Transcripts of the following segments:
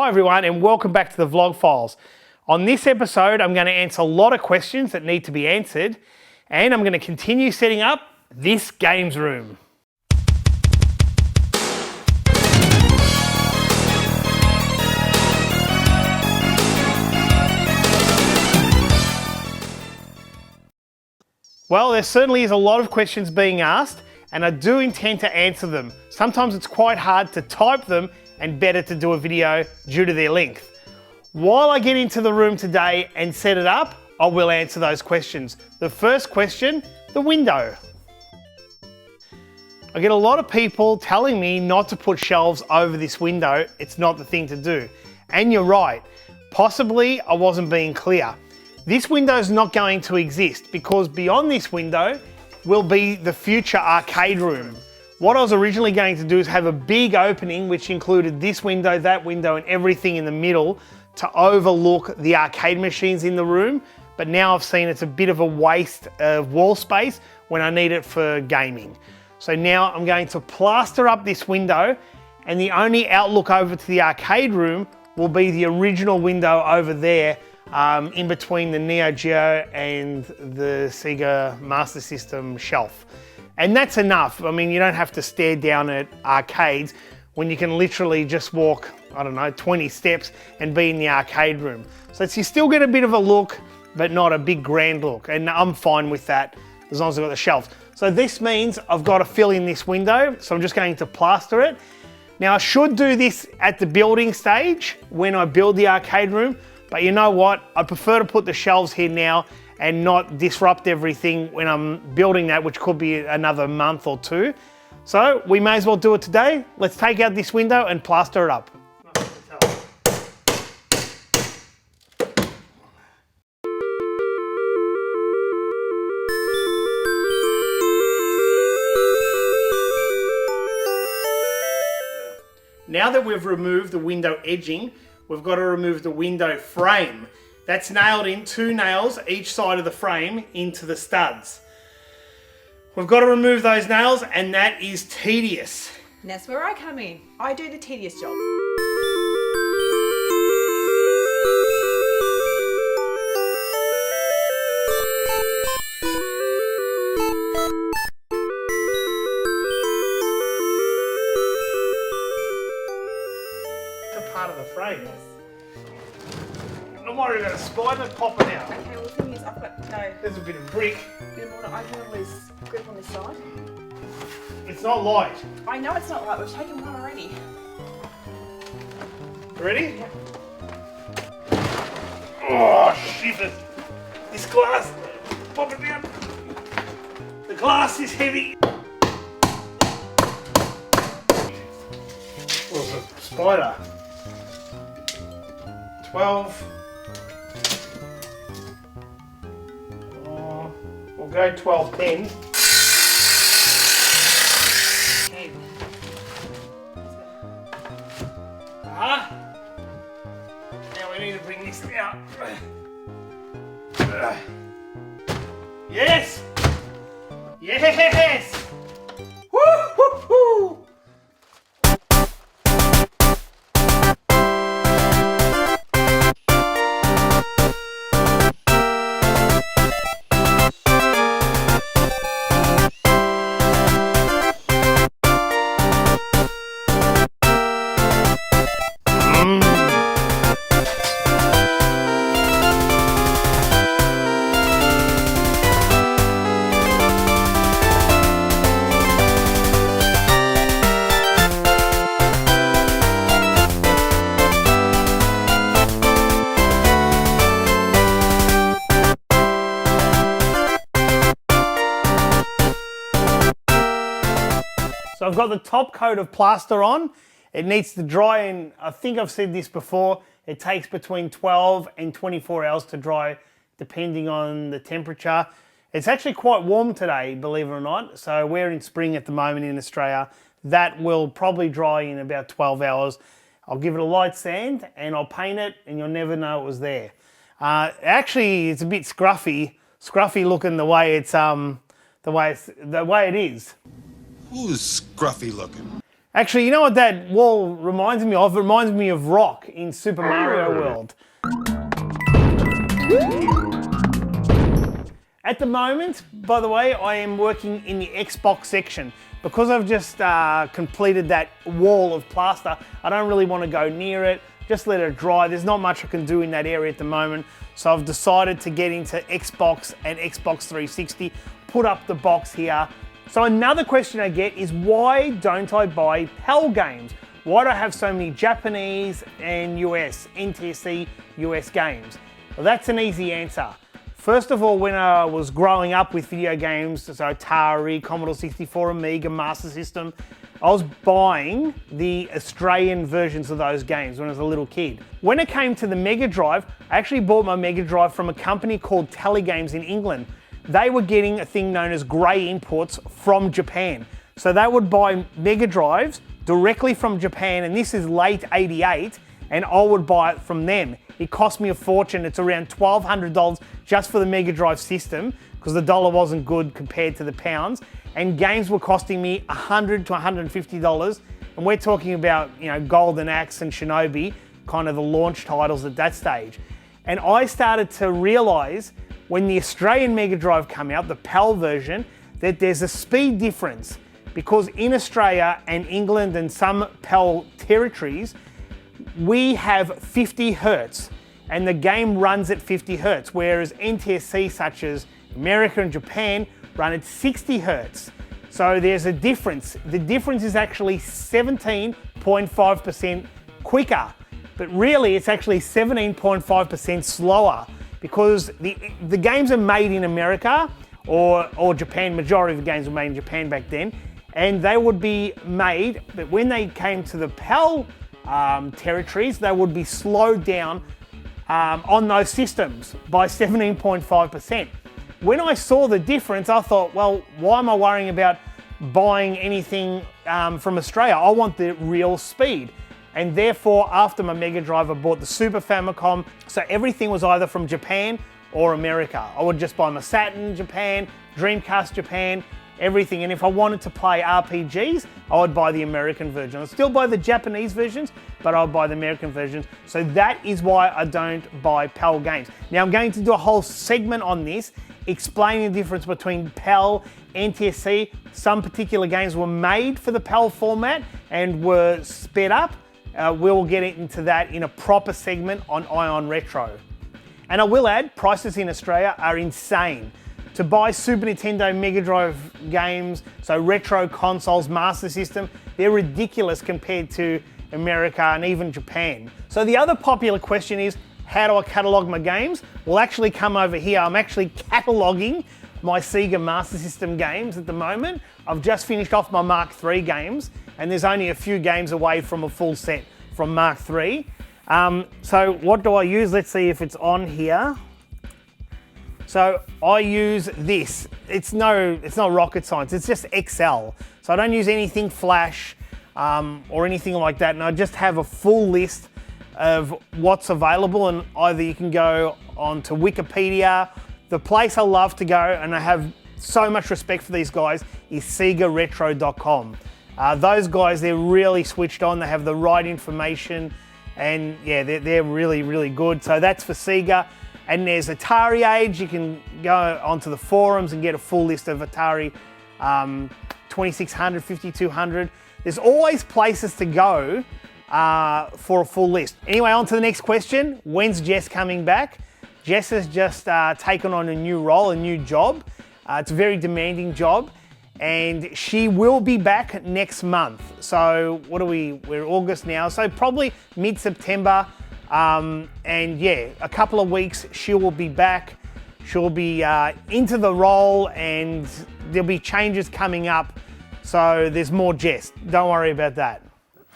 Hi everyone and welcome back to the Vlog Files. On this episode I'm going to answer a lot of questions that need to be answered and I'm going to continue setting up this games room. Well, there certainly is a lot of questions being asked and I do intend to answer them. Sometimes it's quite hard to type them and better to do a video due to their length. While I get into the room today and set it up, I will answer those questions. The first question, the window. I get a lot of people telling me not to put shelves over this window. It's not the thing to do. And you're right, possibly I wasn't being clear. This window is not going to exist because beyond this window will be the future arcade room. What I was originally going to do is have a big opening which included this window, that window and everything in the middle to overlook the arcade machines in the room. But now I've seen it's a bit of a waste of wall space when I need it for gaming. So now I'm going to plaster up this window and the only outlook over to the arcade room will be the original window over there in between the Neo Geo and the Sega Master System shelf. And that's enough. I mean, you don't have to stare down at arcades when you can literally just walk, I don't know, 20 steps and be in the arcade room. So you still get a bit of a look, but not a big grand look. And I'm fine with that as long as I've got the shelves. So this means I've got to fill in this window. So I'm just going to plaster it. Now I should do this at the building stage when I build the arcade room, but you know what? I prefer to put the shelves here now and not disrupt everything when I'm building that, which could be another month or two. So we may as well do it today. Let's take out this window and plaster it up. Now that we've removed the window edging, we've got to remove the window frame. That's nailed in 2 nails each side of the frame into the studs. We've got to remove those nails and that is tedious. And that's where I come in. I do the tedious job. It's a part of the frame. I'm worried about a spider popping out. Okay, well the thing is I've got no... There's a bit of brick. I don't want to lose grip on this side. It's not light. I know it's not right, we've taken one already. Ready? Yep. Oh, shivers. This glass, pop it down. The glass is heavy. What's a spider? 12. We'll go 12, 10. 10. Now we need to bring this out. Yes! Yes! Woo hoo hoo! So I've got the top coat of plaster on. It needs to dry and I think I've said this before, it takes between 12 and 24 hours to dry depending on the temperature. It's actually quite warm today, believe it or not. So we're in spring at the moment in Australia. That will probably dry in about 12 hours. I'll give it a light sand and I'll paint it and you'll never know it was there. Actually, it's a bit scruffy looking the way it is. Who's scruffy looking? Actually, you know what that wall reminds me of? It reminds me of Rock in Super Mario World. At the moment, by the way, I am working in the Xbox section. Because I've just completed that wall of plaster, I don't really want to go near it. Just let it dry. There's not much I can do in that area at the moment. So I've decided to get into Xbox and Xbox 360, put up the box here. So another question I get is, why don't I buy PAL games? Why do I have so many Japanese and US, NTSC US games? Well, that's an easy answer. First of all, when I was growing up with video games, so Atari, Commodore 64, Amiga, Master System, I was buying the Australian versions of those games when I was a little kid. When it came to the Mega Drive, I actually bought my Mega Drive from a company called Telegames in England. They were getting a thing known as grey imports from Japan. So they would buy Mega Drives directly from Japan, and this is late 88, and I would buy it from them. It cost me a fortune. It's around $1,200 just for the Mega Drive system, because the dollar wasn't good compared to the pounds. And games were costing me $100 to $150. And we're talking about, you know, Golden Axe and Shinobi, kind of the launch titles at that stage. And I started to realize when the Australian Mega Drive came out, the PAL version, that there's a speed difference, because in Australia and England and some PAL territories, we have 50 hertz and the game runs at 50 hertz, whereas NTSC such as America and Japan run at 60 hertz. So there's a difference. The difference is actually 17.5% quicker, but really it's actually 17.5% slower, because the games are made in America or Japan. Majority of the games were made in Japan back then, and they would be made, but when they came to the PAL territories, they would be slowed down on those systems by 17.5%. When I saw the difference, I thought, well, why am I worrying about buying anything from Australia? I want the real speed. And therefore, after my Mega Drive, I bought the Super Famicom. So everything was either from Japan or America. I would just buy my Saturn Japan, Dreamcast Japan, everything. And if I wanted to play RPGs, I would buy the American version. I'd still buy the Japanese versions, but I would buy the American versions. So that is why I don't buy PAL games. Now I'm going to do a whole segment on this, explaining the difference between PAL, NTSC. Some particular games were made for the PAL format and were sped up. We'll get into that in a proper segment on Ion Retro. And I will add, prices in Australia are insane. To buy Super Nintendo Mega Drive games, so retro consoles, Master System, they're ridiculous compared to America and even Japan. So the other popular question is, how do I catalog my games? We'll actually come over here. I'm actually cataloging my Sega Master System games at the moment. I've just finished off my Mark III games, and there's only a few games away from a full set from Mark III. So what do I use? Let's see if it's on here. So I use this. It's not rocket science, it's just Excel. So I don't use anything Flash or anything like that, and I just have a full list of what's available, and either you can go onto Wikipedia. The place I love to go, and I have so much respect for these guys, is SegaRetro.com. Those guys, they're really switched on, they have the right information, and yeah, they're really, really good. So that's for Sega. And there's Atari Age. You can go onto the forums and get a full list of Atari 2600, 5200. There's always places to go for a full list. Anyway, on to the next question. When's Jess coming back? Jess has just taken on a new role, a new job. It's a very demanding job, and she will be back next month. So what are we? We're August now, so probably mid-September. And yeah, a couple of weeks she will be back. She'll be into the role, and there'll be changes coming up. So there's more Jess. Don't worry about that.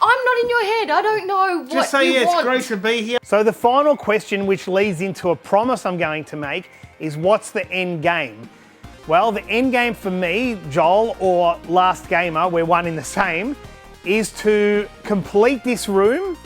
I'm not in your head. I don't know what Just say, you yeah, want. it's great to be here. So the final question, which leads into a promise I'm going to make, is what's the end game? Well, the end game for me, Joel, or Last Gamer, we're one in the same, is to complete this room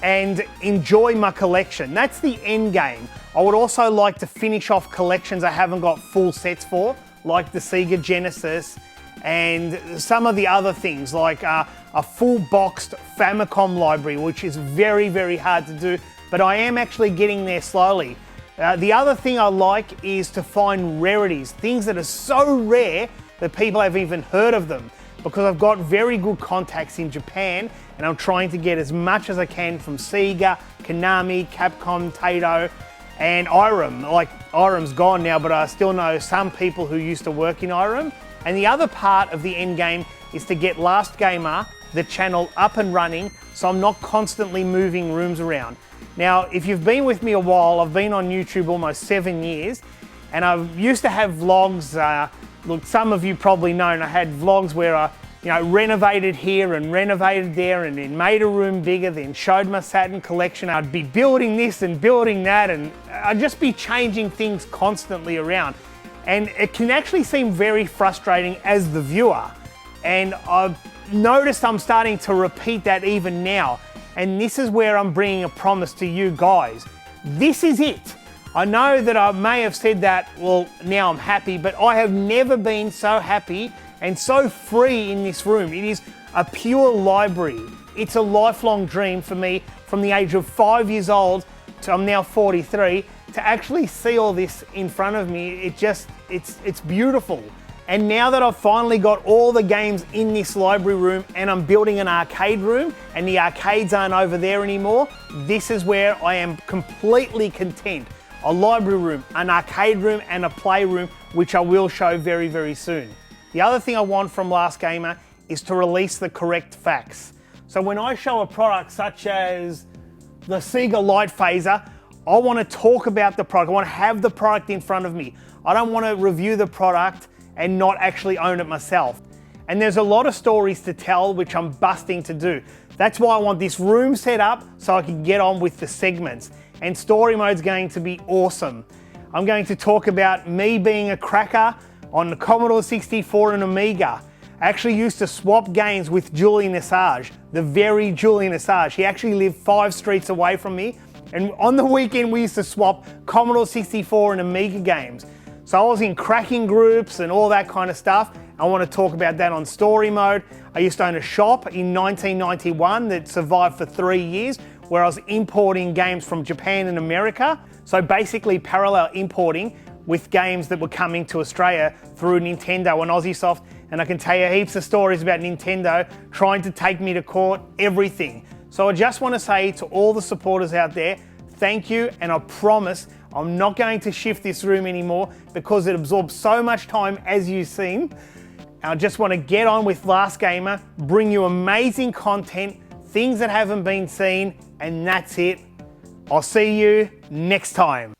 and enjoy my collection. That's the end game. I would also like to finish off collections I haven't got full sets for, like the Sega Genesis and some of the other things like a full boxed Famicom library, which is very, very hard to do, but I am actually getting there slowly. The other thing I like is to find rarities, things that are so rare that people haven't even heard of them, because I've got very good contacts in Japan and I'm trying to get as much as I can from Sega, Konami, Capcom, Taito, and Irem. Like, Irem's gone now, but I still know some people who used to work in Irem. And the other part of the end game is to get Last Gamer, the channel, up and running, so I'm not constantly moving rooms around. Now, if you've been with me a while, I've been on YouTube almost 7 years, and I used to have vlogs. Look, some of you probably know, I had vlogs where I renovated here and renovated there and then made a room bigger, then showed my Saturn collection. I'd be building this and building that, and I'd just be changing things constantly around. And it can actually seem very frustrating as the viewer. And I've noticed I'm starting to repeat that even now. And this is where I'm bringing a promise to you guys. This is it. I know that I may have said that, well, now I'm happy, but I have never been so happy and so free in this room. It is a pure library. It's a lifelong dream for me from the age of 5 years old to I'm now 43 to actually see all this in front of me. It's beautiful. And now that I've finally got all the games in this library room and I'm building an arcade room and the arcades aren't over there anymore, this is where I am completely content. A library room, an arcade room, and a playroom, which I will show very, very soon. The other thing I want from Last Gamer is to release the correct facts. So when I show a product such as the Sega Light Phaser, I want to talk about the product. I want to have the product in front of me. I don't want to review the product and not actually own it myself. And there's a lot of stories to tell, which I'm busting to do. That's why I want this room set up so I can get on with the segments. And story mode's going to be awesome. I'm going to talk about me being a cracker on the Commodore 64 and Amiga. I actually used to swap games with Julian Assange, the very Julian Assange. He actually lived 5 streets away from me. And on the weekend, we used to swap Commodore 64 and Amiga games. So I was in cracking groups and all that kind of stuff. I want to talk about that on story mode. I used to own a shop in 1991 that survived for 3 years, where I was importing games from Japan and America. So basically parallel importing with games that were coming to Australia through Nintendo and Aussiesoft. And I can tell you heaps of stories about Nintendo trying to take me to court, everything. So I just want to say to all the supporters out there, thank you, and I promise I'm not going to shift this room anymore because it absorbs so much time, as you've seen. I just want to get on with Last Gamer, bring you amazing content, things that haven't been seen, and that's it. I'll see you next time.